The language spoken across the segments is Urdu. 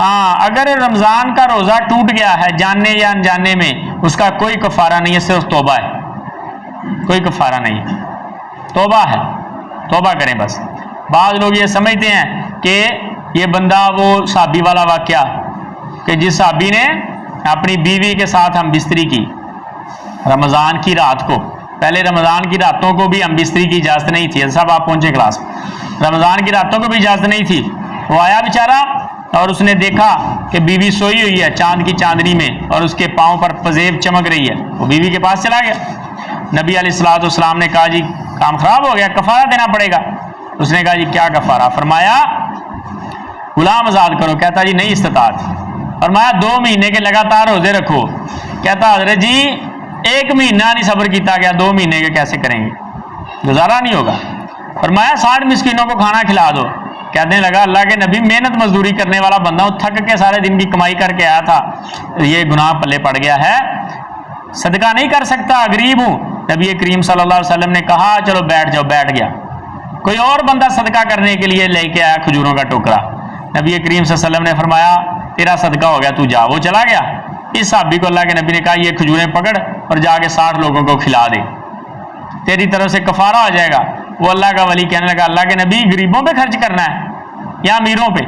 ہاں اگر رمضان کا روزہ ٹوٹ گیا ہے جاننے یا انجانے میں، اس کا کوئی کفارہ نہیں ہے، صرف توبہ ہے، کوئی کفارہ نہیں ہے، توبہ ہے، توبہ کریں بس۔ بعض لوگ یہ سمجھتے ہیں کہ یہ بندہ وہ صحابی والا واقعہ کہ جس صحابی نے اپنی بیوی کے ساتھ ہم بستری کی رمضان کی رات کو، پہلے رمضان کی راتوں کو بھی ہم بستری کی اجازت نہیں تھی، صاحب آپ پہنچے کلاس میں، رمضان کی راتوں کو بھی اجازت نہیں تھی، وہ آیا بیچارہ اور اس نے دیکھا کہ بیوی سوئی ہوئی ہے چاند کی چاندنی میں اور اس کے پاؤں پر پزیب چمک رہی ہے، وہ بیوی کے پاس چلا گیا۔ نبی علیہ الصلوۃ والسلام نے کہا جی کام خراب ہو گیا، کفارہ دینا پڑے گا۔ اس نے کہا جی کیا کفارہ؟ فرمایا غلام آزاد کرو۔ کہتا جی نہیں استطاعت۔ فرمایا 2 مہینے کے لگاتار روزے رکھو۔ کہتا حضرت جی 1 مہینہ نہیں صبر کیتا گیا، 2 مہینے کے کیسے کریں گے، گزارا نہیں ہوگا۔ فرمایا 60 مسکینوں کو کھانا کھلا دو۔ کہنے لگا اللہ کے نبی محنت مزدوری کرنے والا بندہ ہوں، تھک کے سارے دن کی کمائی کر کے آیا تھا، یہ گناہ پلے پڑ گیا ہے، صدقہ نہیں کر سکتا، غریب ہوں۔ نبی کریم صلی اللہ علیہ وسلم نے کہا چلو بیٹھ جاؤ، بیٹھ گیا۔ کوئی اور بندہ صدقہ کرنے کے لیے لے کے آیا کھجوروں کا ٹوکرا، نبی کریم صلی اللہ علیہ وسلم نے فرمایا تیرا صدقہ ہو گیا، تو جا۔ وہ چلا گیا۔ اس صحابی کو اللہ کے نبی نے کہا یہ کھجوریں پکڑ اور جا کے 60 لوگوں کو کھلا دے، تیری طرف سے کفارہ ہو جائے گا۔ وہ اللہ کا ولی کہنے لگا اللہ کے نبی غریبوں پہ خرچ کرنا ہے یا امیروں پہ؟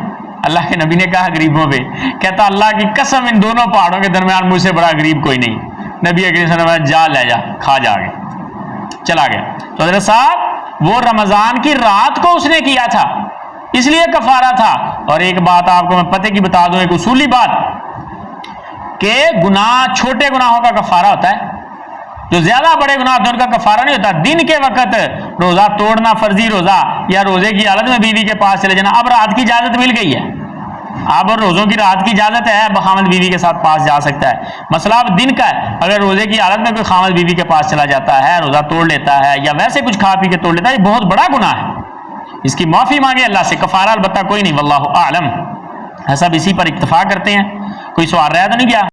اللہ کے نبی نے کہا غریبوں پہ۔ کہتا اللہ کی قسم ان دونوں پہاڑوں کے درمیان مجھ سے بڑا غریب کوئی نہیں۔ نبی کریم صلی اللہ علیہ وسلم نے جا لے جا، کھا جا کے چلا گیا۔ تو حضرت صاحب وہ رمضان کی رات کو اس نے کیا تھا، اس لیے کفارہ تھا۔ اور ایک بات آپ کو میں پتہ کی بتا دوں، ایک اصولی بات، کہ گناہ چھوٹے گناہوں کا کفارہ ہوتا ہے، جو زیادہ بڑے گناہ ہوتے ہیں ان کا کفارہ نہیں ہوتا۔ دن کے وقت روزہ توڑنا، فرضی روزہ یا روزے کی حالت میں بیوی کے پاس چلے جانا، اب رات کی اجازت مل گئی ہے، اب روزوں کی رات کی اجازت ہے، خامد بیوی کے ساتھ پاس جا سکتا ہے۔ مسئلہ اب دن کا ہے، اگر روزے کی حالت میں کوئی خامد بیوی کے پاس چلا جاتا ہے، روزہ توڑ لیتا ہے یا ویسے کچھ کھا پی کے توڑ لیتا ہے، یہ بہت بڑا گناہ ہے، اس کی معافی مانگے اللہ سے، کفارہ البتہ کوئی نہیں۔ واللہ اعلم۔ ایسا اسی پر اکتفا کرتے ہیں، کوئی سوال رہا تو نہیں کیا؟